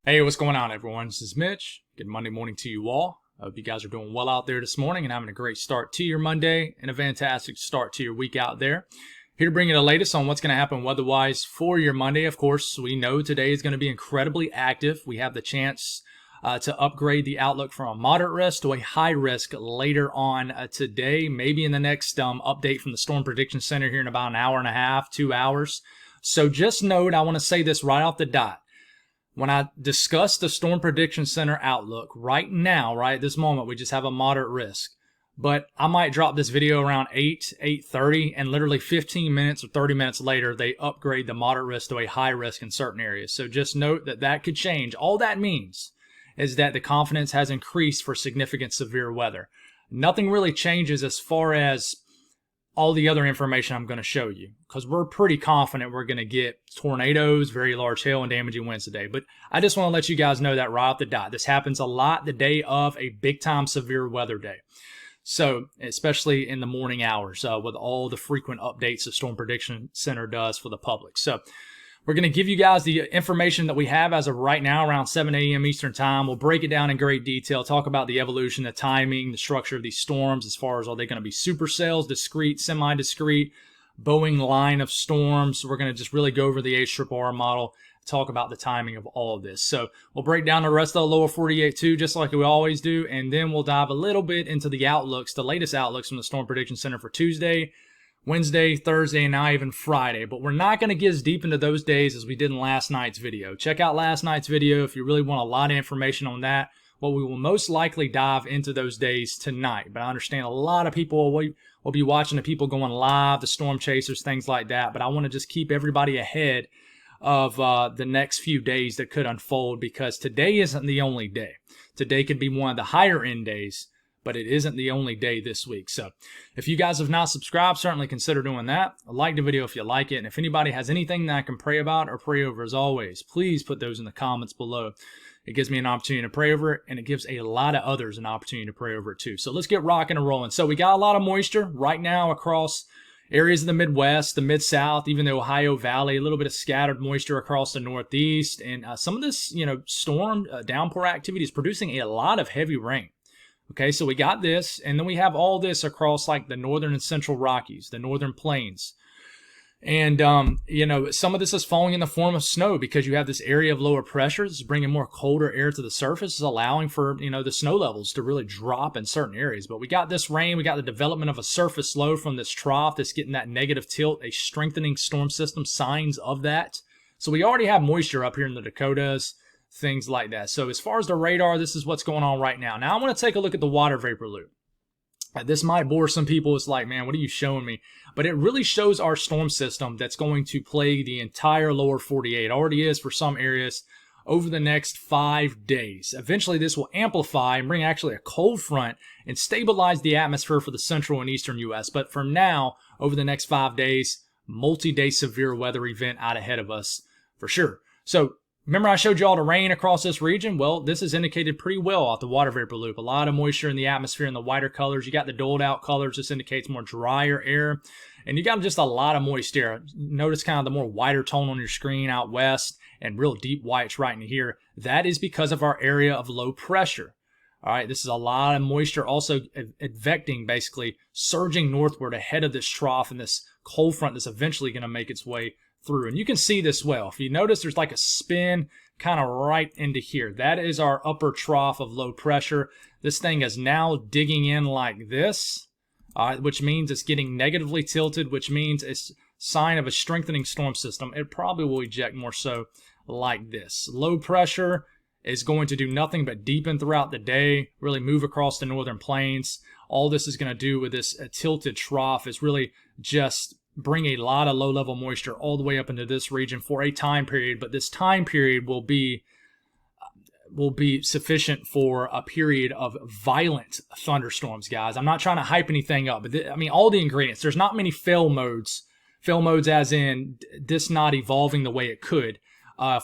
Hey, what's going on, everyone? This is Mitch. Good Monday morning to you all. I hope you guys are doing well out there this morning and having a great start to your Monday and a fantastic start to your week out there. Here to bring you the latest on what's going to happen weather-wise for your Monday. Of course, we know today is going to be incredibly active. We have the chance to upgrade the outlook from a moderate risk to a high risk later on today, maybe in the next update from the Storm Prediction Center here in about an hour and a half, 2 hours. So just note, I want to say this right off the dot. When I discuss the Storm Prediction Center outlook right now, right at this moment, we just have a moderate risk. But I might drop this video around 8:30, and literally 15 minutes or 30 minutes later, they upgrade the moderate risk to a high risk in certain areas. So just note that that could change. All that means is that the confidence has increased for significant severe weather. Nothing really changes as far as all the other information I'm going to show you, because we're pretty confident we're going to get tornadoes, very large hail, and damaging winds today. But I just want to let you guys know that right off the dot. This happens a lot the day of a big-time severe weather day. So, especially in the morning hours with all the frequent updates the Storm Prediction Center does for the public. So, we're going to give you guys the information that we have as of right now around 7 a.m. Eastern Time. We'll break it down in great detail, talk about the evolution, the timing, the structure of these storms as far as are they going to be supercells, discrete, semi-discrete, Boeing line of storms. We're going to just really go over the HRRR model, talk about the timing of all of this. So we'll break down the rest of the lower 48 too, just like we always do, and then we'll dive a little bit into the outlooks, the latest outlooks from the Storm Prediction Center for Tuesday, Wednesday, Thursday, and now even Friday. But we're not going to get as deep into those days as we did in last night's video. Check out last night's video if you really want a lot of information on that. Well, we will most likely dive into those days tonight. But I understand a lot of people will be watching the people going live, the storm chasers, things like that. But I want to just keep everybody ahead of the next few days that could unfold, because today isn't the only day. Today could be one of the higher end days, but it isn't the only day this week. So if you guys have not subscribed, certainly consider doing that. Like the video if you like it. And if anybody has anything that I can pray about or pray over, as always, please put those in the comments below. It gives me an opportunity to pray over it, and it gives a lot of others an opportunity to pray over it too. So let's get rocking and rolling. So we got a lot of moisture right now across areas of the Midwest, the Mid-South, even the Ohio Valley, a little bit of scattered moisture across the Northeast. And some of this, storm downpour activity is producing a lot of heavy rain. Okay, so we got this, and then we have all this across like the northern and central Rockies, the northern plains. And, some of this is falling in the form of snow because you have this area of lower pressure. This is bringing more colder air to the surface, is allowing for, the snow levels to really drop in certain areas. But we got this rain, we got the development of a surface low from this trough that's getting that negative tilt, a strengthening storm system, signs of that. So we already have moisture up here in the Dakotas, things like that. So as far as the radar, this is what's going on right now. Now I want to take a look at the water vapor loop. This might bore some people. It's like, man, what are you showing me? But it really shows our storm system that's going to plague the entire lower 48. It already is for some areas over the next 5 days. Eventually this will amplify and bring actually a cold front and stabilize the atmosphere for the central and eastern U.S. But for now, over the next 5 days, multi-day severe weather event out ahead of us for sure. So remember I showed you all the rain across this region? Well, this is indicated pretty well off the water vapor loop. A lot of moisture in the atmosphere in the whiter colors. You got the doled out colors. This indicates more drier air. And you got just a lot of moist air. Notice kind of the more whiter tone on your screen out west and real deep whites right in here. That is because of our area of low pressure. All right, this is a lot of moisture also advecting, basically surging northward ahead of this trough and this cold front that's eventually going to make its way through. And you can see this well. If you notice, there's like a spin kind of right into here. That is our upper trough of low pressure. This thing is now digging in like this, which means it's getting negatively tilted, which means it's a sign of a strengthening storm system. It probably will eject more so like this. Low pressure is going to do nothing but deepen throughout the day, really move across the northern plains. All this is going to do with this tilted trough is really just bring a lot of low-level moisture all the way up into this region for a time period, but this time period will be sufficient for a period of violent thunderstorms, guys. I'm not trying to hype anything up, but all the ingredients. There's not many fail modes as in this not evolving the way it could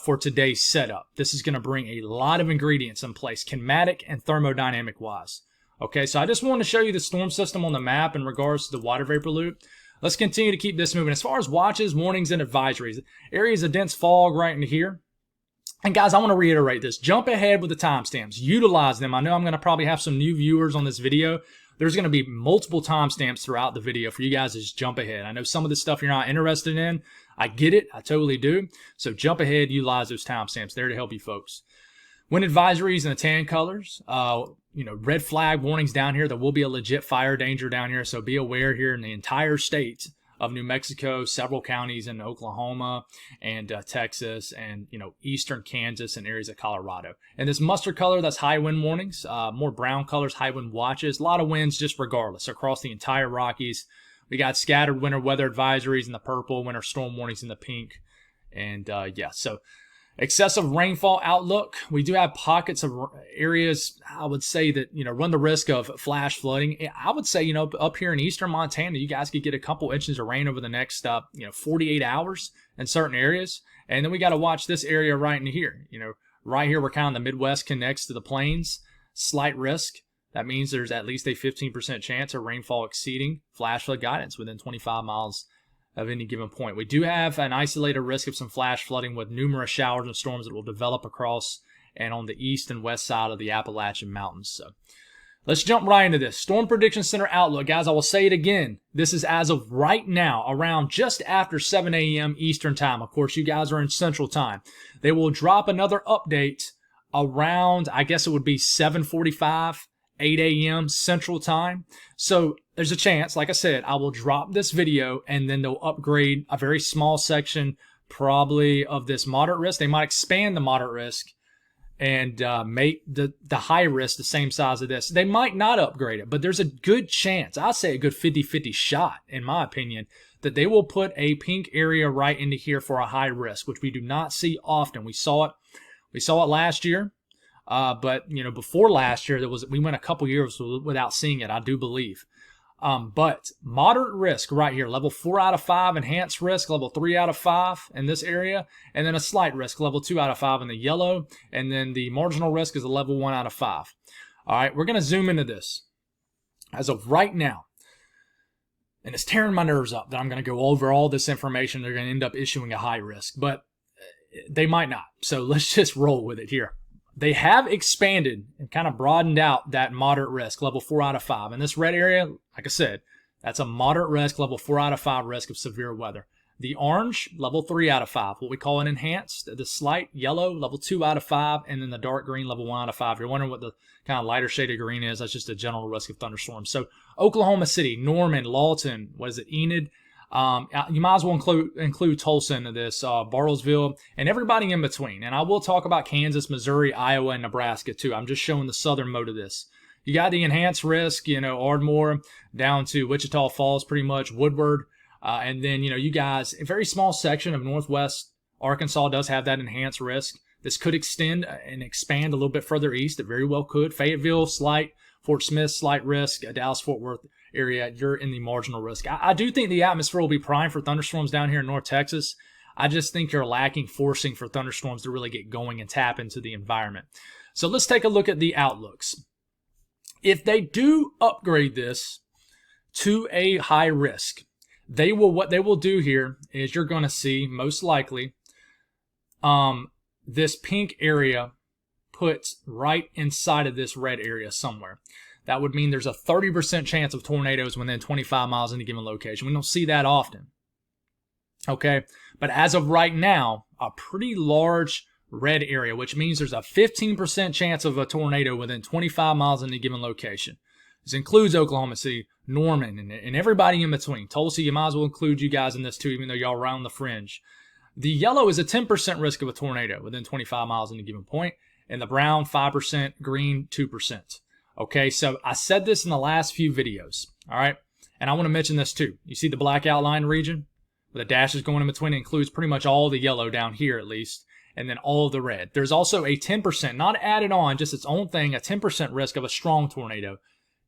for today's setup. This is going to bring a lot of ingredients in place, kinematic and thermodynamic-wise. Okay, so I just wanted to show you the storm system on the map in regards to the water vapor loop. Let's continue to keep this moving. As far as watches, warnings, and advisories, areas of dense fog right in here. And guys, I want to reiterate this. Jump ahead with the timestamps. Utilize them. I know I'm going to probably have some new viewers on this video. There's going to be multiple timestamps throughout the video for you guys to just jump ahead. I know some of the stuff you're not interested in. I get it. I totally do. So jump ahead, utilize those timestamps. There to help you folks. Wind advisories in the tan colors. Red flag warnings down here. There will be a legit fire danger down here. So be aware here in the entire state of New Mexico, several counties in Oklahoma and Texas, and eastern Kansas and areas of Colorado. And this mustard color, that's high wind warnings. More brown colors, high wind watches. A lot of winds just regardless across the entire Rockies. We got scattered winter weather advisories in the purple, winter storm warnings in the pink. And so excessive rainfall outlook. We do have pockets of areas, I would say, that, run the risk of flash flooding. I would say, up here in eastern Montana, you guys could get a couple inches of rain over the next, 48 hours in certain areas. And then we got to watch this area right in here. Right here, we're kind of the Midwest connects to the plains. Slight risk. That means there's at least a 15% chance of rainfall exceeding flash flood guidance within 25 miles of any given point. We do have an isolated risk of some flash flooding with numerous showers and storms that will develop across and on the east and west side of the Appalachian Mountains. So let's jump right into this. Storm Prediction Center outlook. Guys, I will say it again. This is as of right now, around just after 7 a.m. Eastern time. Of course, you guys are in Central time. They will drop another update around, I guess it would be 7:45, 8 a.m. Central time. So there's a chance, like I said, I will drop this video and then they'll upgrade a very small section probably of this moderate risk. They might expand the moderate risk and make the high risk the same size of this. They might not upgrade it, but there's a good chance, I'd say a good 50-50 shot, in my opinion, that they will put a pink area right into here for a high risk, which we do not see often. We saw it last year. But before last year, we went a couple years without seeing it, I do believe. But moderate risk right here, level 4 out of 5, enhanced risk, level 3 out of 5 in this area, and then a slight risk, level 2 out of 5 in the yellow, and then the marginal risk is a level 1 out of 5. All right, we're going to zoom into this. As of right now, and it's tearing my nerves up that I'm going to go over all this information. They're going to end up issuing a high risk, but they might not. So let's just roll with it here. They have expanded and kind of broadened out that moderate risk, level 4 out of 5. In this red area, like I said, that's a moderate risk, level 4 out of 5 risk of severe weather. The orange, level 3 out of 5, what we call an enhanced. The slight yellow, level 2 out of 5, and then the dark green, level 1 out of 5. You're wondering what the kind of lighter shade of green is. That's just a general risk of thunderstorms. So Oklahoma City, Norman, Lawton, Enid? You might as well include Tulsa into this, Bartlesville, and everybody in between. And I will talk about Kansas, Missouri, Iowa, and Nebraska too. I'm just showing the southern mode of this. You got the enhanced risk, Ardmore down to Wichita Falls, pretty much, Woodward. And then, you guys, a very small section of northwest Arkansas does have that enhanced risk. This could extend and expand a little bit further east. It very well could. Fayetteville, slight. Fort Smith, slight risk. Dallas-Fort Worth area, you're in the marginal risk. I do think the atmosphere will be primed for thunderstorms down here in North Texas. I just think you're lacking forcing for thunderstorms to really get going and tap into the environment. So let's take a look at the outlooks. If they do upgrade this to a high risk, what they will do here is you're going to see most likely this pink area put right inside of this red area somewhere. That would mean there's a 30% chance of tornadoes within 25 miles in a given location. We don't see that often. Okay, but as of right now, a pretty large red area, which means there's a 15% chance of a tornado within 25 miles in a given location. This includes Oklahoma City, Norman, and everybody in between. Tulsa, you might as well include you guys in this too, even though y'all are on the fringe. The yellow is a 10% risk of a tornado within 25 miles in a given point, and the brown, 5%, green, 2%. Okay, so I said this in the last few videos, all right? And I want to mention this too. You see the black outline region? Where the dashes going in between, it includes pretty much all the yellow down here at least, and then all of the red. There's also a 10%, not added on, just its own thing, a 10% risk of a strong tornado,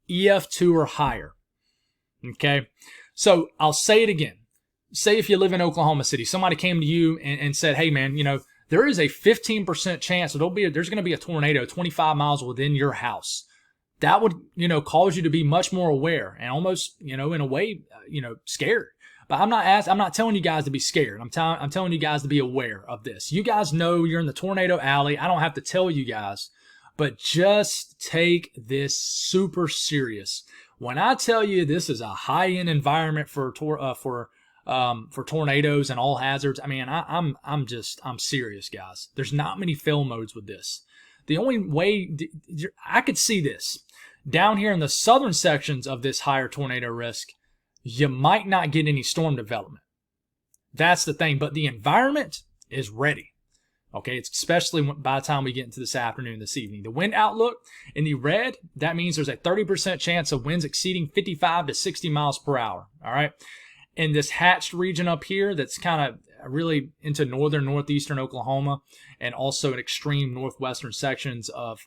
EF2 or higher. Okay, so I'll say it again. Say if you live in Oklahoma City, somebody came to you and said, hey man, there is a 15% chance that there's going to be a tornado 25 miles within your house. That would, cause you to be much more aware and almost, in a way, scared But I'm not telling you guys to be scared. I'm telling you guys to be aware of this. You guys know you're in the tornado alley. I don't have to tell you guys, but just take this super serious. When I tell you this is a high-end environment for tornadoes and all hazards, I mean, I'm serious, guys. There's not many fail modes with this. The only way I could see this down here in the southern sections of this higher tornado risk, you might not get any storm development. That's the thing, but the environment is ready. Okay, it's especially by the time we get into this afternoon, this evening. The wind outlook in the red, that means there's a 30% chance of winds exceeding 55 to 60 miles per hour. All right. In this hatched region up here, that's kind of really into northeastern Oklahoma, and also in extreme northwestern sections of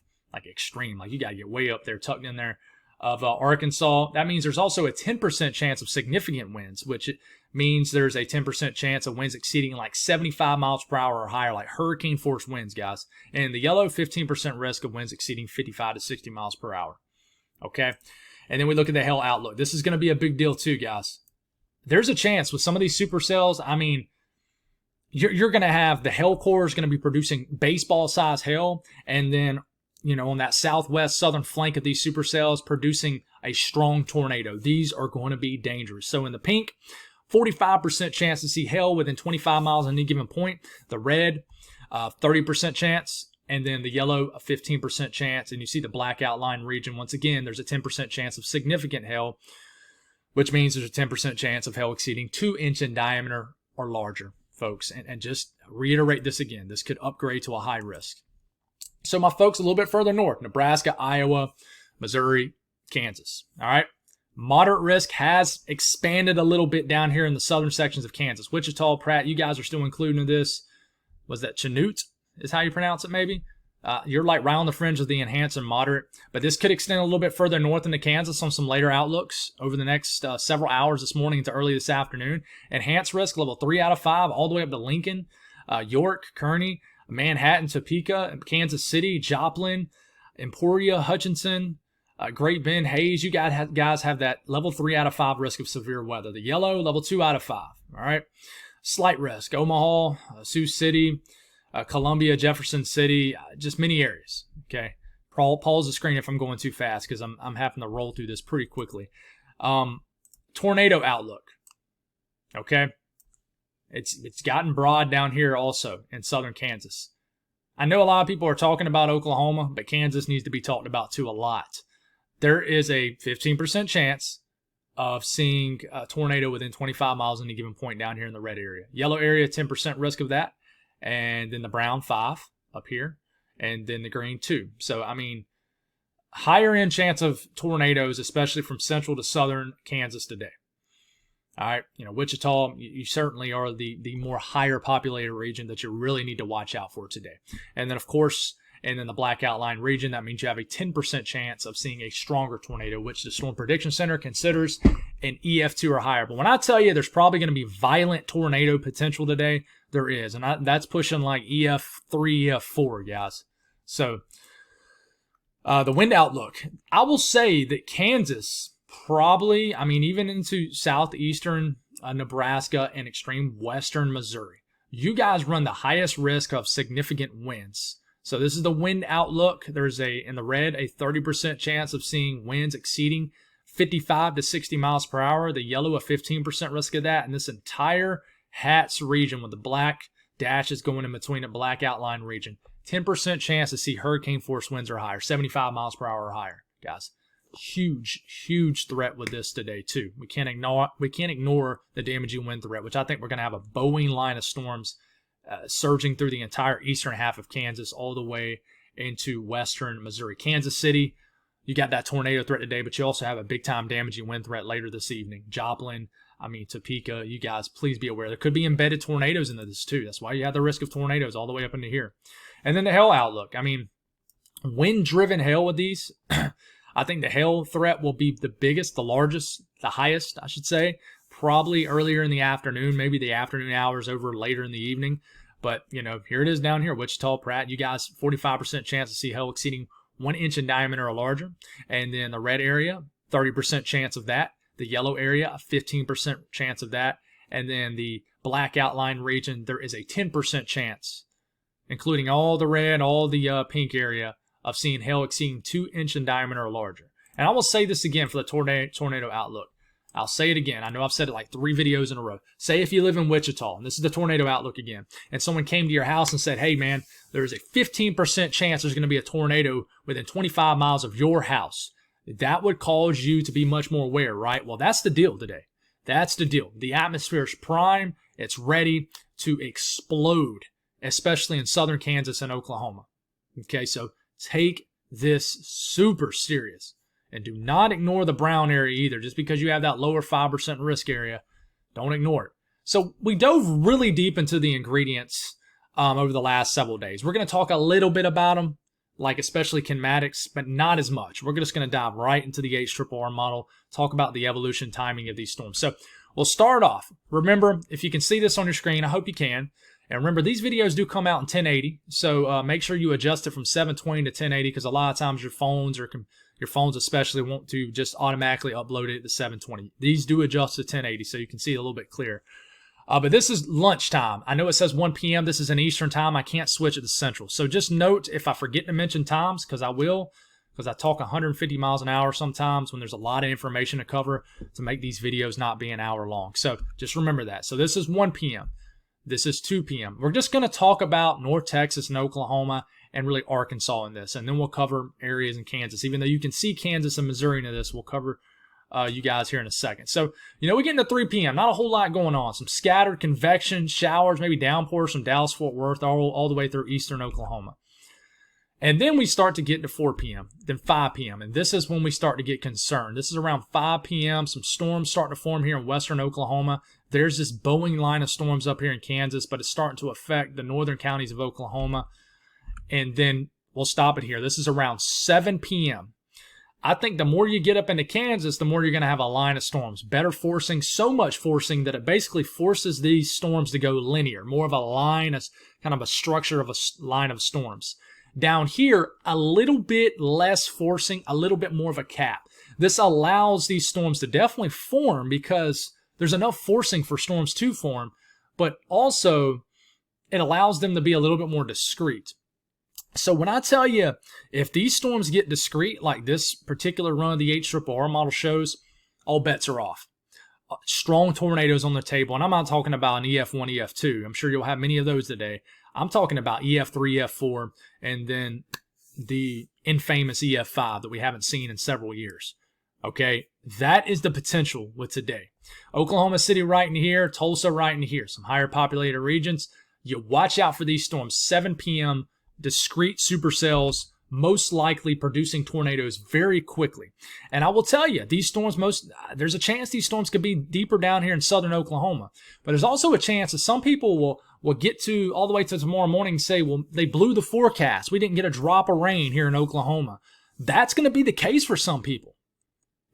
extreme, you got to get way up there, tucked in there, of Arkansas. That means there's also a 10% chance of significant winds, which means there's a 10% chance of winds exceeding 75 miles per hour or higher, like hurricane force winds, guys. And the yellow, 15% risk of winds exceeding 55 to 60 miles per hour. Okay. And then we look at the hail outlook. This is going to be a big deal too, guys. There's a chance with some of these supercells, I mean, you're going to have the hail core is going to be producing baseball-sized hail, and then, on that southwest southern flank of these supercells producing a strong tornado. These are going to be dangerous. So in the pink, 45% chance to see hail within 25 miles at any given point. The red, 30% chance. And then the yellow, a 15% chance. And you see the black outline region. Once again, there's a 10% chance of significant hail, which means there's a 10% chance of hail exceeding 2-inch in diameter or larger, folks. And just reiterate this again. This could upgrade to a high risk. So my folks, a little bit further north, Nebraska, Iowa, Missouri, Kansas. All right. Moderate risk has expanded a little bit down here in the southern sections of Kansas. Wichita, Pratt, you guys are still included in this. Was that Chanute is how you pronounce it, maybe? You're right on the fringe of the enhanced and moderate. But this could extend a little bit further north into Kansas on some later outlooks over the next several hours this morning into early this afternoon. Enhanced risk, level 3 out of 5, all the way up to Lincoln, York, Kearney, Manhattan, Topeka, Kansas City, Joplin, Emporia, Hutchinson, Great Bend, Hayes. You guys have that level 3 out of 5 risk of severe weather. The yellow, level 2 out of 5. All right. Slight risk, Omaha, Sioux City, Columbia, Jefferson City, just many areas. Okay. Pause the screen if I'm going too fast because I'm having to roll through this pretty quickly. Tornado outlook. Okay. It's gotten broad down here also in southern Kansas. I know a lot of people are talking about Oklahoma, but Kansas needs to be talked about too a lot. There is a 15% chance of seeing a tornado within 25 miles at any given point down here in the red area. Yellow area, 10% risk of that. And then the brown, 5 up here. And then the green, 2. So, I mean, higher end chance of tornadoes, especially from central to southern Kansas today. All right, Wichita, you certainly are the more higher populated region that you really need to watch out for today. And then, of course, and then the black outline region, that means you have a 10% chance of seeing a stronger tornado, which the Storm Prediction Center considers an EF2 or higher. But when I tell you there's probably going to be violent tornado potential today, there is. And that's pushing like EF3, EF4, guys. So the wind outlook, I will say that Kansas probably, even into southeastern Nebraska and extreme western Missouri, you guys run the highest risk of significant winds. So this is the wind outlook. There's in the red, a 30% chance of seeing winds exceeding 55 to 60 miles per hour. The yellow, a 15% risk of that. And this entire HATS region with the black dashes going in between the black outline region, 10% chance to see hurricane force winds or higher, 75 miles per hour or higher, guys. Huge threat with this today too. We can't ignore the damaging wind threat, which I think we're going to have a Boeing line of storms surging through the entire eastern half of Kansas all the way into western Missouri. Kansas City, you got that tornado threat today, but you also have a big time damaging wind threat later this evening. Joplin, Topeka, you guys please be aware. There could be embedded tornadoes into this too. That's why you have the risk of tornadoes all the way up into here. And then the hail outlook. Wind-driven hail with these, I think the hail threat will be the biggest, the largest, the highest, I should say, probably earlier in the afternoon, maybe the afternoon hours over later in the evening. But, here it is down here, Wichita, Pratt. You guys, 45% chance to see hail exceeding 1 inch in diameter or larger. And then the red area, 30% chance of that. The yellow area, a 15% chance of that. and then the black outline region, there is a 10% chance, including all the red, all the pink area, of seeing hail exceeding 2 inches in diameter or larger. And I will say this again for the tornado outlook. I'll say it again. I know I've said it like 3 videos in a row. Say if you live in Wichita, and this is the tornado outlook again, and someone came to your house and said, hey man, there's a 15% chance there's going to be a tornado within 25 miles of your house. That would cause you to be much more aware, right? Well, that's the deal today. That's the deal. The atmosphere is prime. It's ready to explode, especially in southern Kansas and Oklahoma. Okay, so take this super serious. And do not ignore the brown area either. Just because you have that lower 5% risk area, don't ignore it. So we dove really deep into the ingredients over the last several days. We're going to talk a little bit about them, like especially kinematics, but not as much. We're just going to dive right into the HRRR model, talk about the evolution timing of these storms. So we'll start off. Remember, if you can see this on your screen, I hope you can. And remember, these videos do come out in 1080, so make sure you adjust it from 720 to 1080 because a lot of times your phones especially want to just automatically upload it to 720. These do adjust to 1080, so you can see it a little bit clearer. But this is lunchtime. I know it says 1 p.m. This is an Eastern time. I can't switch it to Central. So just note if I forget to mention times, because I will, because I talk 150 miles an hour sometimes when there's a lot of information to cover to make these videos not be an hour long. So just remember that. So this is 1 p.m. This is 2 p.m. We're just going to talk about North Texas and Oklahoma and really Arkansas in this. And then we'll cover areas in Kansas. Even though you can see Kansas and Missouri in this, we'll cover you guys here in a second. So, we get into 3 p.m. Not a whole lot going on. Some scattered convection, showers, maybe downpours from Dallas-Fort Worth all the way through eastern Oklahoma. And then we start to get to 4 p.m., then 5 p.m., and this is when we start to get concerned. This is around 5 p.m., some storms starting to form here in western Oklahoma. There's this Boeing line of storms up here in Kansas, but it's starting to affect the northern counties of Oklahoma. And then we'll stop it here. This is around 7 p.m. I think the more you get up into Kansas, the more you're going to have a line of storms. Better forcing, so much forcing that it basically forces these storms to go linear. More of a line, as kind of a structure of a line of storms. Down here, a little bit less forcing, a little bit more of a cap. This allows these storms to definitely form because there's enough forcing for storms to form, but also it allows them to be a little bit more discrete. So when I tell you, if these storms get discrete like this particular run of the HRRR model shows, all bets are off. Strong tornadoes on the table, and I'm not talking about an EF1, EF2. I'm sure you'll have many of those today. I'm talking about EF3, EF4, and then the infamous EF5 that we haven't seen in several years. Okay, that is the potential with today. Oklahoma City right in here, Tulsa right in here, some higher populated regions. You watch out for these storms. 7 p.m., discrete supercells, most likely producing tornadoes very quickly. And I will tell you, these storms, there's a chance these storms could be deeper down here in southern Oklahoma. But there's also a chance that some people will get to all the way to tomorrow morning and say, well, they blew the forecast. We didn't get a drop of rain here in Oklahoma. That's going to be the case for some people.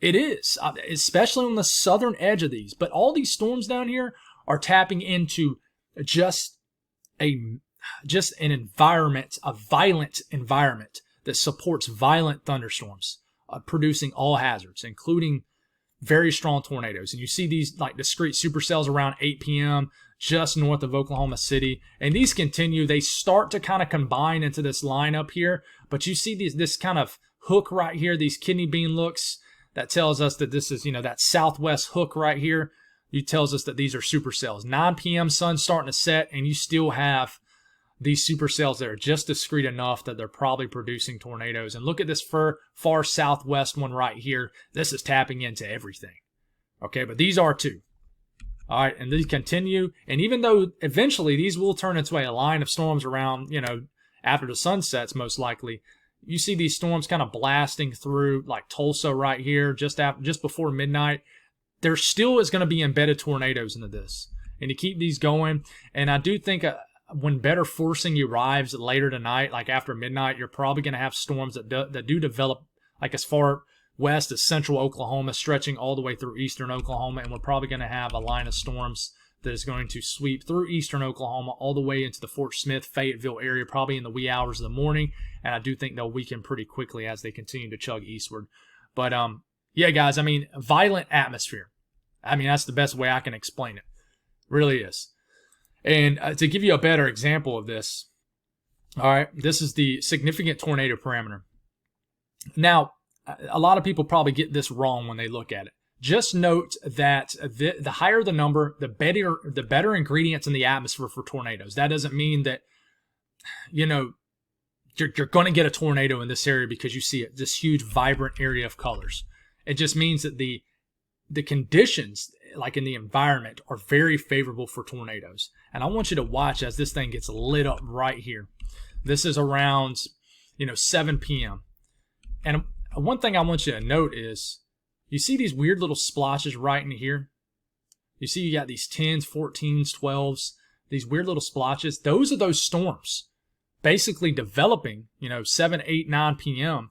It is, especially on the southern edge of these. But all these storms down here are tapping into just an environment, a violent environment that supports violent thunderstorms, producing all hazards, including very strong tornadoes. And you see these like discrete supercells around 8 p.m. just north of Oklahoma City. And these continue. They start to kind of combine into this lineup here. But you see this kind of hook right here, these kidney bean looks. That tells us that this is, that southwest hook right here. It tells us that these are supercells. 9 p.m. sun starting to set, and you still have these supercells that are just discrete enough that they're probably producing tornadoes. And look at this far southwest one right here. This is tapping into everything. Okay, but these are too. All right, and these continue. And even though eventually these will turn into a line of storms around, after the sun sets, most likely, you see these storms kind of blasting through like Tulsa right here just before midnight. There still is going to be embedded tornadoes into this. And to keep these going, and I do think when better forcing arrives later tonight, like after midnight, you're probably going to have storms that do develop like as far west as central Oklahoma, stretching all the way through eastern Oklahoma. And we're probably going to have a line of storms that is going to sweep through eastern Oklahoma all the way into the Fort Smith, Fayetteville area, probably in the wee hours of the morning. And I do think they'll weaken pretty quickly as they continue to chug eastward. But, yeah, guys, violent atmosphere. That's the best way I can explain it. Really is. And to give you a better example of this, all right, this is the significant tornado parameter. Now, a lot of people probably get this wrong when they look at it. Just note that the higher the number, the better ingredients in the atmosphere for tornadoes. That doesn't mean that, you know, you're going to get a tornado in this area because you see this huge, vibrant area of colors. It just means that the conditions, like in the environment, are very favorable for tornadoes. And I want you to watch as this thing gets lit up right here. This is around, 7 p.m. And one thing I want you to note is, you see these weird little splotches right in here? You see you got these 10s, 14s, 12s, these weird little splotches. Those are those storms basically developing, 7, 8, 9 p.m.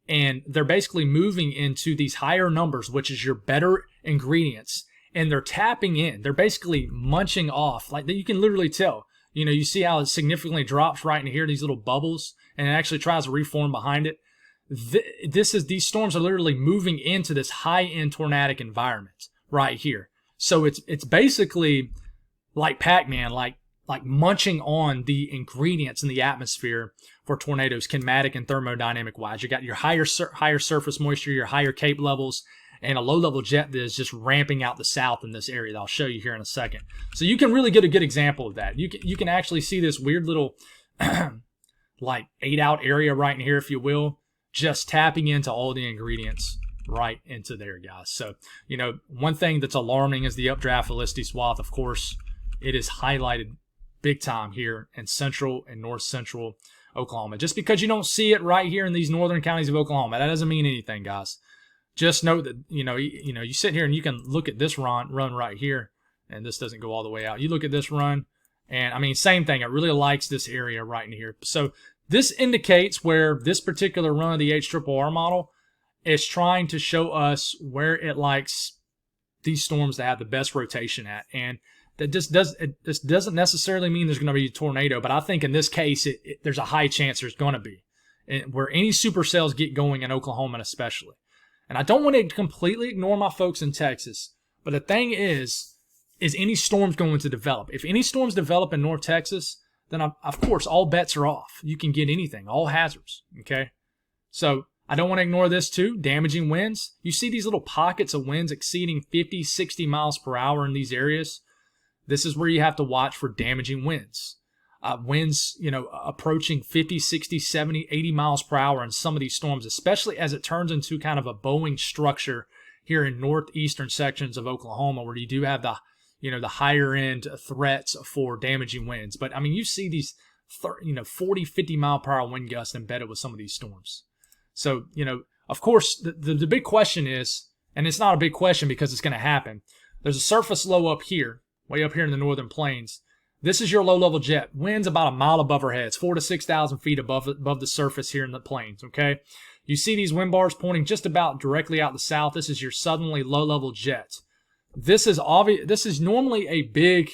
And they're basically moving into these higher numbers, which is your better ingredients. And they're tapping in. They're basically munching off. Like you can literally tell. You see how it significantly drops right in here, these little bubbles, and it actually tries to reform behind it. These storms are literally moving into this high-end tornadic environment right here. So it's basically like Pac-Man, like munching on the ingredients in the atmosphere for tornadoes, kinematic and thermodynamic wise. You got your higher surface moisture, your higher cape levels, and a low-level jet that is just ramping out the south in this area that I'll show you here in a second. So you can really get a good example of that. You can actually see this weird little like 8-out area right in here, if you will, just tapping into all the ingredients right into there, guys. So, one thing that's alarming is the updraft velocity swath. Of course, it is highlighted big time here in central and north central Oklahoma. Just because you don't see it right here in these northern counties of Oklahoma, that doesn't mean anything, guys. Just note that, you sit here and you can look at this run right here, and this doesn't go all the way out. You look at this run, and same thing. It really likes this area right in here. So this indicates where this particular run of the HRRR model is trying to show us where it likes these storms to have the best rotation at. And that this doesn't necessarily mean there's going to be a tornado, but I think in this case, there's a high chance there's going to be, where any supercells get going in Oklahoma especially. And I don't want to completely ignore my folks in Texas, but the thing is any storms going to develop? If any storms develop in North Texas, then of course all bets are off. You can get anything, all hazards, okay? So I don't want to ignore this too, damaging winds. You see these little pockets of winds exceeding 50, 60 miles per hour in these areas. This is where you have to watch for damaging winds. Winds, approaching 50, 60, 70, 80 miles per hour in some of these storms, especially as it turns into kind of a bowing structure here in northeastern sections of Oklahoma, where you do have the higher end threats for damaging winds. But you see these 40, 50 mile per hour wind gusts embedded with some of these storms. So, of course, the big question is, and it's not a big question because it's going to happen, there's a surface low up here, way up here in the northern plains. This is your low-level jet. Winds about a mile above our heads, 4,000 to 6,000 feet above the surface here in the plains, okay? You see these wind bars pointing just about directly out the south. This is your southerly low-level jet. This is obvious. This is normally a big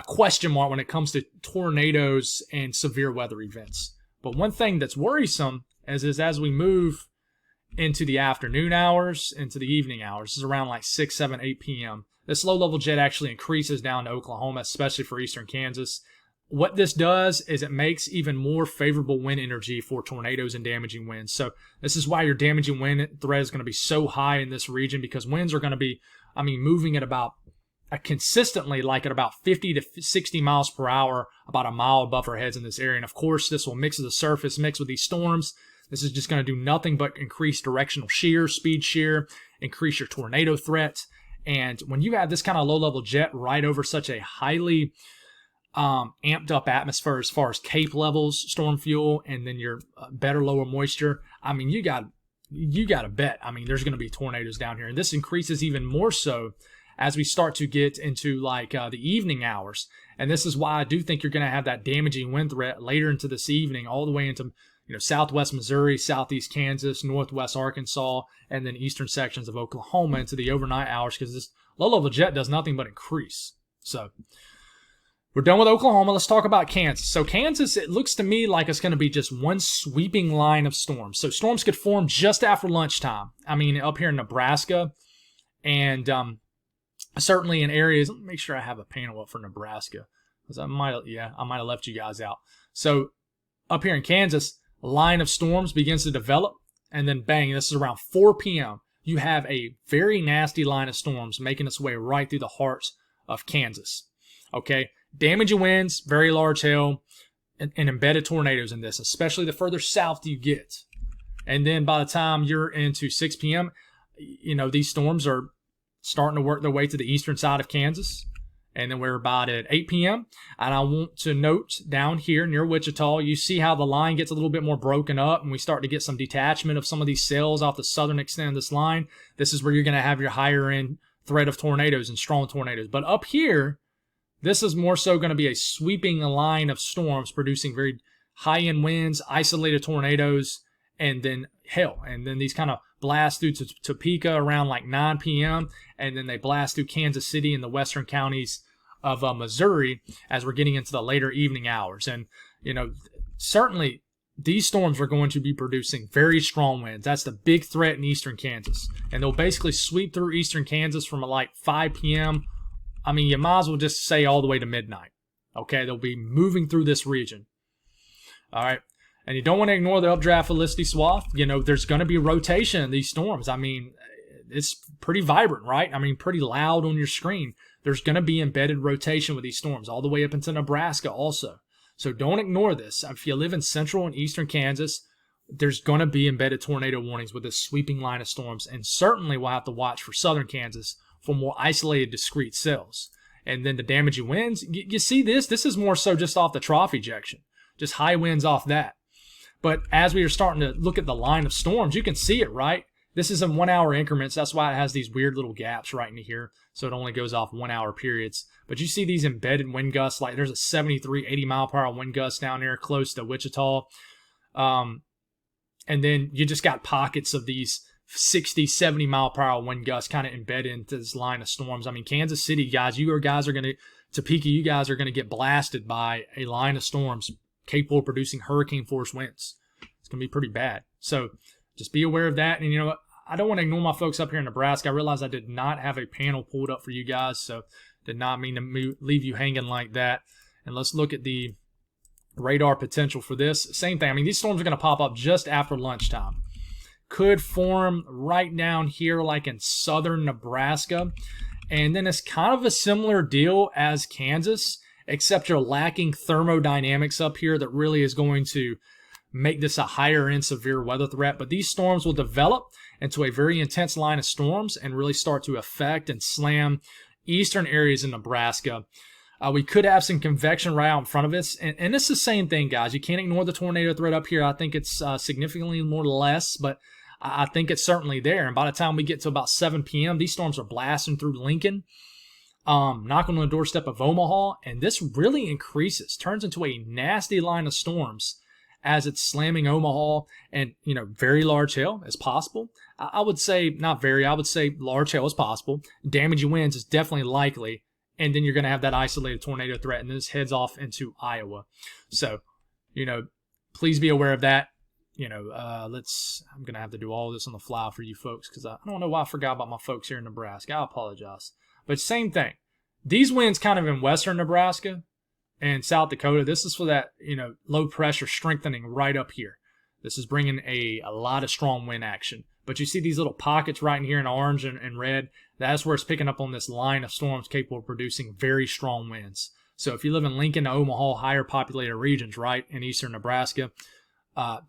question mark when it comes to tornadoes and severe weather events. But one thing that's worrisome is as we move into the afternoon hours, into the evening hours, this is around like 6, 7, 8 p.m., this low-level jet actually increases down to Oklahoma, especially for eastern Kansas. What this does is it makes even more favorable wind energy for tornadoes and damaging winds. So this is why your damaging wind threat is going to be so high in this region, because winds are going to be, moving at about consistently like at about 50 to 60 miles per hour, about a mile above our heads in this area. And of course, this will mix with the surface, mix with these storms. This is just going to do nothing but increase directional shear, speed shear, increase your tornado threat. And when you have this kind of low-level jet right over such a highly amped up atmosphere as far as cape levels, storm fuel, and then your better lower moisture, you got to bet. There's going to be tornadoes down here. And this increases even more so as we start to get into the evening hours. And this is why I do think you're going to have that damaging wind threat later into this evening, all the way into southwest Missouri, southeast Kansas, northwest Arkansas, and then eastern sections of Oklahoma into the overnight hours, because this low-level jet does nothing but increase. So we're done with Oklahoma. Let's talk about Kansas. So Kansas, it looks to me like it's going to be just one sweeping line of storms. So storms could form just after lunchtime. Up here in Nebraska and certainly in areas. Let me make sure I have a panel up for Nebraska, because I might have left you guys out. So up here in Kansas, a line of storms begins to develop, and then bang, this is around 4 p.m. You have a very nasty line of storms making its way right through the heart of Kansas. Okay, damaging winds, very large hail, and embedded tornadoes in this, especially the further south you get. And then by the time you're into 6 p.m., these storms are starting to work their way to the eastern side of Kansas. And then we're about at 8 p.m. And I want to note down here near Wichita, you see how the line gets a little bit more broken up and we start to get some detachment of some of these cells off the southern extent of this line. This is where you're going to have your higher end threat of tornadoes and strong tornadoes. But up here, this is more so going to be a sweeping line of storms producing very high-end winds, isolated tornadoes, and then hail. And then these kind of blast through to Topeka around like 9 p.m., and then they blast through Kansas City and the western counties of Missouri as we're getting into the later evening hours. And, certainly these storms are going to be producing very strong winds. That's the big threat in eastern Kansas. And they'll basically sweep through eastern Kansas from like 5 p.m. I mean, you might as well just say all the way to midnight. Okay, they'll be moving through this region. All right. And you don't want to ignore the updraft Felicity swath. There's going to be rotation in these storms. I mean, it's pretty vibrant, right? I mean, pretty loud on your screen. There's going to be embedded rotation with these storms all the way up into Nebraska also. So don't ignore this. If you live in central and eastern Kansas, there's going to be embedded tornado warnings with this sweeping line of storms. And certainly we'll have to watch for southern Kansas for more isolated, discrete cells. And then the damaging winds, you see this? This is more so just off the trough ejection, just high winds off that. But as we are starting to look at the line of storms, you can see it, right? This is in 1 hour increments. That's why it has these weird little gaps right into here. So it only goes off 1 hour periods. But you see these embedded wind gusts, like there's a 73, 80 mile per hour wind gust down there close to Wichita. And then you just got pockets of these 60, 70 mile per hour wind gusts kind of embedded into this line of storms. I mean, Kansas City, guys, Topeka, you guys are going to get blasted by a line of storms capable of producing hurricane force winds. It's going to be pretty bad. So just be aware of that. And I don't want to ignore my folks up here in Nebraska. I realize I did not have a panel pulled up for you guys, so did not mean to leave you hanging like that. And let's look at the radar potential for this. Same thing. I mean, these storms are going to pop up just after lunchtime. Could form right down here like in southern Nebraska. And then it's kind of a similar deal as Kansas, except you're lacking thermodynamics up here that really is going to make this a higher end severe weather threat. But these storms will develop into a very intense line of storms and really start to affect and slam eastern areas in Nebraska. We could have some convection right out in front of us. And it's the same thing, guys. You can't ignore the tornado threat up here. I think it's significantly more less, but I think it's certainly there. And by the time we get to about 7 p.m., these storms are blasting through Lincoln, knocking on the doorstep of Omaha. And this really increases, turns into a nasty line of storms as it's slamming Omaha. And, very large hail is possible. I would say I would say large hail is possible. Damaging winds is definitely likely. And then you're going to have that isolated tornado threat, and this heads off into Iowa. So, please be aware of that. I'm going to have to do all this on the fly for you folks because I don't know why I forgot about my folks here in Nebraska. I apologize. But same thing. These winds kind of in western Nebraska and South Dakota, this is for that, low pressure strengthening right up here. This is bringing a lot of strong wind action. But you see these little pockets right in here in orange and red. That's where it's picking up on this line of storms capable of producing very strong winds. So if you live in Lincoln, Omaha, higher populated regions, right, in eastern Nebraska,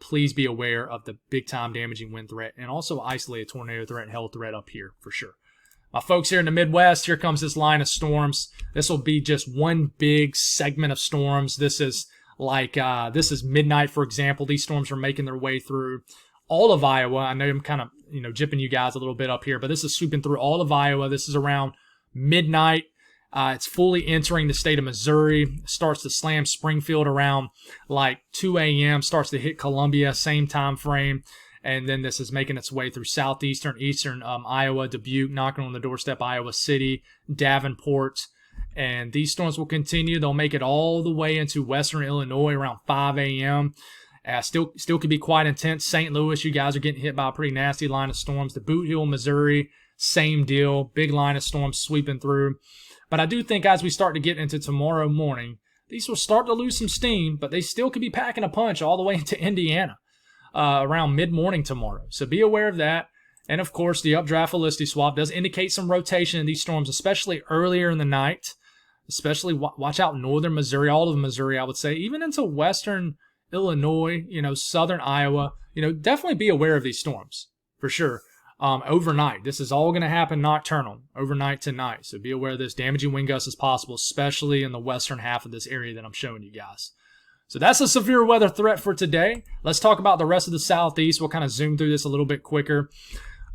please be aware of the big-time damaging wind threat and also isolated tornado threat and hail threat up here for sure. My folks here in the Midwest, here comes this line of storms. This will be just one big segment of storms. This is midnight, for example. These storms are making their way through all of Iowa. I know I'm kind of, jipping you guys a little bit up here, but this is sweeping through all of Iowa. This is around midnight. It's fully entering the state of Missouri. Starts to slam Springfield around like 2 a.m. Starts to hit Columbia, same time frame. And then this is making its way through southeastern, eastern Iowa, Dubuque, knocking on the doorstep, Iowa City, Davenport. And these storms will continue. They'll make it all the way into western Illinois around 5 a.m. Still could be quite intense. St. Louis, you guys are getting hit by a pretty nasty line of storms. The Boot Hill, Missouri, same deal. Big line of storms sweeping through. But I do think as we start to get into tomorrow morning, these will start to lose some steam, but they still could be packing a punch all the way into Indiana around mid-morning tomorrow. So be aware of that. And, of course, the updraft velocity swap does indicate some rotation in these storms, especially earlier in the night. Especially watch out northern Missouri, all of Missouri, I would say, even into western Illinois, southern Iowa. Definitely be aware of these storms for sure. Overnight, this is all going to happen nocturnal, overnight tonight. So be aware of this. Damaging wind gusts is possible, especially in the western half of this area that I'm showing you guys. So that's a severe weather threat for today. Let's talk about the rest of the southeast. We'll kind of zoom through this a little bit quicker.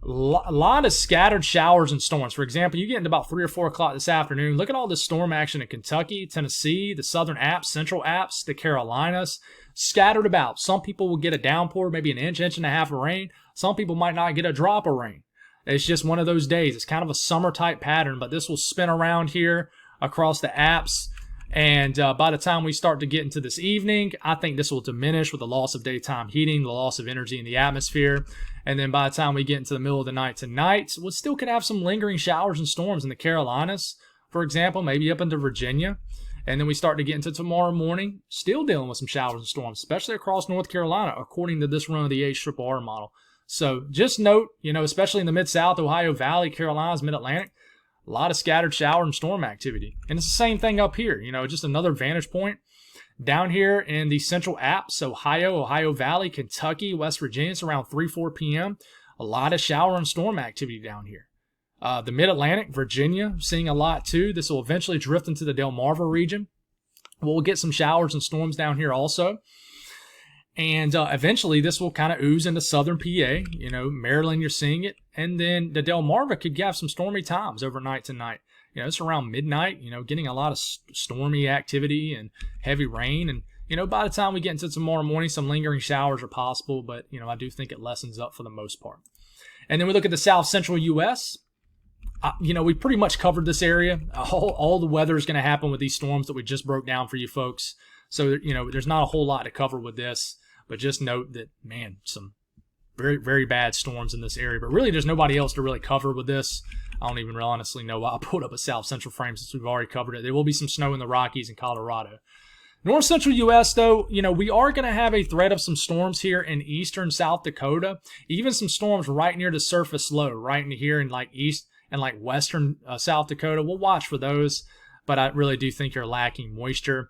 A lot of scattered showers and storms. For example, you get into about 3 or 4 o'clock this afternoon. Look at all this storm action in Kentucky, Tennessee, the southern Alps, central Alps, the Carolinas, scattered about. Some people will get a downpour, maybe an inch, inch and a half of rain. Some people might not get a drop of rain. It's just one of those days. It's kind of a summer type pattern, but this will spin around here across the Alps. And by the time we start to get into this evening, I think this will diminish with the loss of daytime heating, the loss of energy in the atmosphere. And then by the time we get into the middle of the night tonight, we still could have some lingering showers and storms in the Carolinas, for example, maybe up into Virginia. And then we start to get into tomorrow morning, still dealing with some showers and storms, especially across North Carolina, according to this run of the HRRR model. So just note, especially in the Mid-South, Ohio Valley, Carolinas, Mid-Atlantic, a lot of scattered shower and storm activity. And it's the same thing up here, just another vantage point. Down here in the central Alps, Ohio Valley, Kentucky, West Virginia, it's around 3, 4 p.m. A lot of shower and storm activity down here. The Mid-Atlantic, Virginia, seeing a lot too. This will eventually drift into the Delmarva region. We'll get some showers and storms down here also. And eventually this will kind of ooze into southern PA. Maryland, you're seeing it. And then the Delmarva could have some stormy times overnight tonight. It's around midnight, getting a lot of stormy activity and heavy rain. And, by the time we get into tomorrow morning, some lingering showers are possible. But, I do think it lessens up for the most part. And then we look at the south central U.S. We pretty much covered this area. All the weather is going to happen with these storms that we just broke down for you folks. So, there's not a whole lot to cover with this. But just note that, man, some very, very bad storms in this area. But really, there's nobody else to really cover with this. I don't even really honestly know why I pulled up a south central frame since we've already covered it. There will be some snow in the Rockies and Colorado. North central U.S., though, we are going to have a threat of some storms here in eastern South Dakota. Even some storms right near the surface low, right in here in east and western South Dakota. We'll watch for those, but I really do think you're lacking moisture.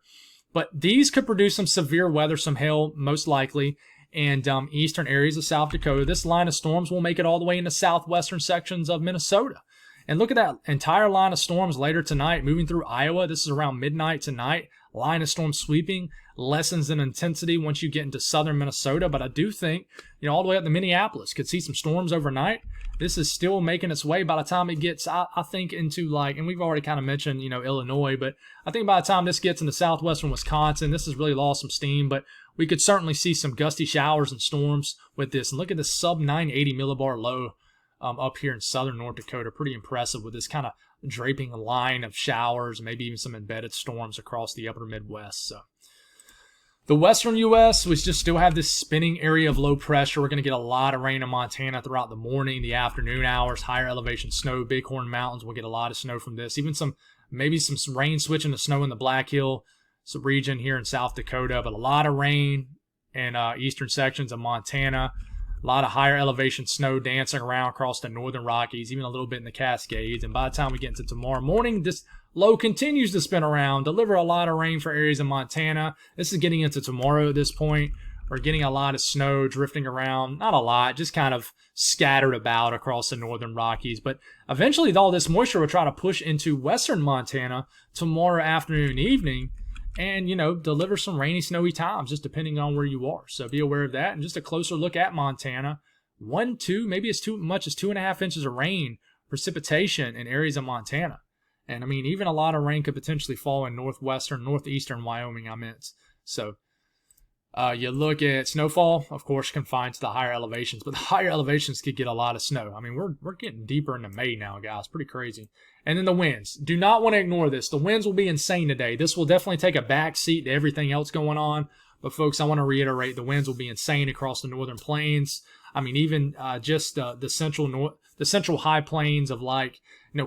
But these could produce some severe weather, some hail, most likely, and eastern areas of South Dakota. This line of storms will make it all the way into southwestern sections of Minnesota. And look at that entire line of storms later tonight, moving through Iowa. This is around midnight tonight. Line of storms sweeping, lessens in intensity once you get into southern Minnesota. But I do think, all the way up to Minneapolis, could see some storms overnight. This is still making its way by the time it gets, I think, into and we've already kind of mentioned, Illinois. But I think by the time this gets into southwestern Wisconsin, this has really lost some steam. But we could certainly see some gusty showers and storms with this. And look at the sub 980 millibar low up here in southern North Dakota. Pretty impressive with this kind of draping line of showers, maybe even some embedded storms across the upper Midwest. So the western U.S., we just still have this spinning area of low pressure. We're going to get a lot of rain in Montana throughout the morning, the afternoon hours, higher elevation snow, Bighorn Mountains. We'll get a lot of snow from this. Even maybe some rain switching to snow in the Black Hill region here in South Dakota, but a lot of rain in eastern sections of Montana. A lot of higher elevation snow dancing around across the northern Rockies, even a little bit in the Cascades. And by the time we get into tomorrow morning, this low continues to spin around, deliver a lot of rain for areas in Montana. This is getting into tomorrow at this point. We're getting a lot of snow drifting around. Not a lot, just kind of scattered about across the northern Rockies. But eventually, all this moisture will try to push into western Montana tomorrow afternoon, evening, and, deliver some rainy, snowy times, just depending on where you are. So be aware of that. And just a closer look at Montana. 1, 2, maybe as much as 2.5 inches of rain, precipitation in areas of Montana. And, even a lot of rain could potentially fall in northeastern Wyoming, So you look at snowfall, of course, confined to the higher elevations. But the higher elevations could get a lot of snow. We're getting deeper into May now, guys. Pretty crazy. And then the winds. Do not want to ignore this. The winds will be insane today. This will definitely take a back seat to everything else going on. But, folks, I want to reiterate, the winds will be insane across the northern plains. I mean, even just the central high plains of like,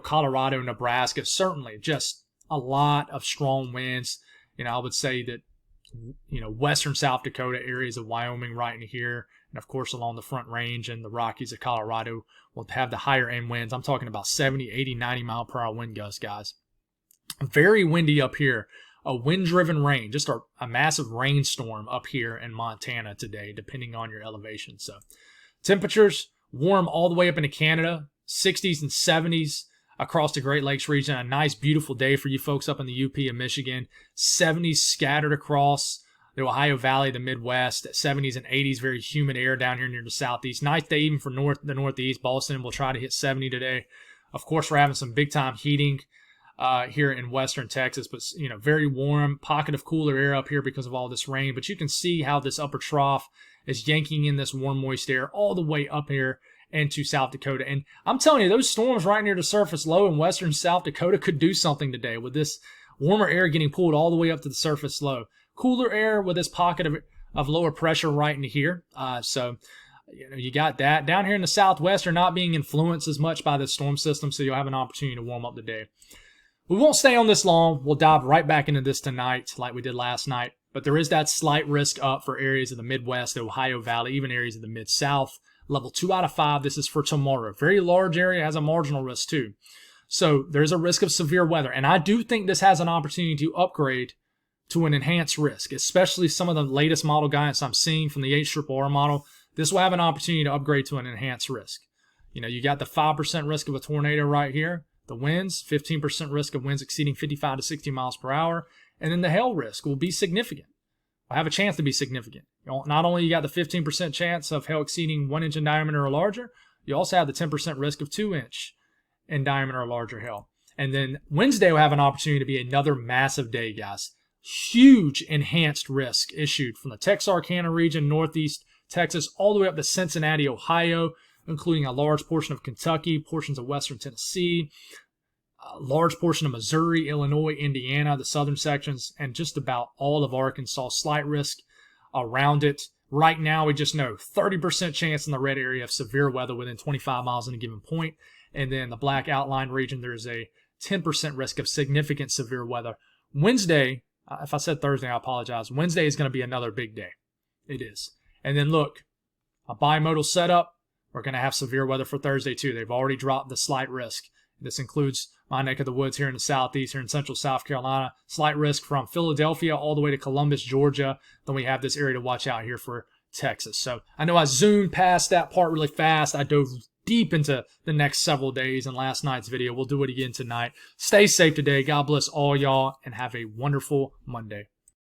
Colorado, Nebraska, certainly just a lot of strong winds. I would say that, western South Dakota, areas of Wyoming right in here, and of course along the Front Range and the Rockies of Colorado will have the higher end winds. I'm talking about 70, 80, 90 mile per hour wind gusts, guys. Very windy up here. A wind-driven rain, just a massive rainstorm up here in Montana today, depending on your elevation. So temperatures warm all the way up into Canada, 60s and 70s across the Great Lakes region. A nice, beautiful day for you folks up in the UP of Michigan. 70s scattered across the Ohio Valley, the Midwest. 70s and 80s, very humid air down here near the southeast. Nice day even for the northeast. Boston will try to hit 70 today. Of course, we're having some big-time heating here in western Texas, but very warm, pocket of cooler air up here because of all this rain. But you can see how this upper trough is yanking in this warm, moist air all the way up here into South Dakota. And I'm telling you, those storms right near the surface low in western South Dakota could do something today with this warmer air getting pulled all the way up to the surface low. Cooler air with this pocket of lower pressure right in here. So you got that. Down here in the southwest are not being influenced as much by the storm system, so you'll have an opportunity to warm up the day. We won't stay on this long. We'll dive right back into this tonight like we did last night. But there is that slight risk up for areas of the Midwest, the Ohio Valley, even areas of the Mid-South. Level 2 out of 5. This is for tomorrow. Very large area, has a marginal risk too. So there's a risk of severe weather. And I do think this has an opportunity to upgrade to an enhanced risk, especially some of the latest model guidance I'm seeing from the HRRR model. This will have an opportunity to upgrade to an enhanced risk. You got the 5% risk of a tornado right here. The winds, 15% risk of winds exceeding 55 to 60 miles per hour. And then the hail risk will be significant. Will have a chance to be significant. Not only you got the 15% chance of hail exceeding 1 inch in diameter or larger, you also have the 10% risk of 2 inch in diameter or larger hail. And then Wednesday will have an opportunity to be another massive day, guys. Huge enhanced risk issued from the Texarkana region, northeast Texas, all the way up to Cincinnati, Ohio, including a large portion of Kentucky, portions of western Tennessee, a large portion of Missouri, Illinois, Indiana, the southern sections, and just about all of Arkansas. Slight risk around it. Right now, we just know 30% chance in the red area of severe weather within 25 miles in a given point. And then the black outline region, there's a 10% risk of significant severe weather. Wednesday, if I said Thursday, I apologize. Wednesday is going to be another big day. It is. And then look, a bimodal setup. We're going to have severe weather for Thursday too. They've already dropped the slight risk. This includes my neck of the woods here in the southeast, here in central South Carolina. Slight risk from Philadelphia all the way to Columbus, Georgia. Then we have this area to watch out here for Texas. So I know I zoomed past that part really fast. I dove deep into the next several days in last night's video. We'll do it again tonight. Stay safe today. God bless all y'all and have a wonderful Monday.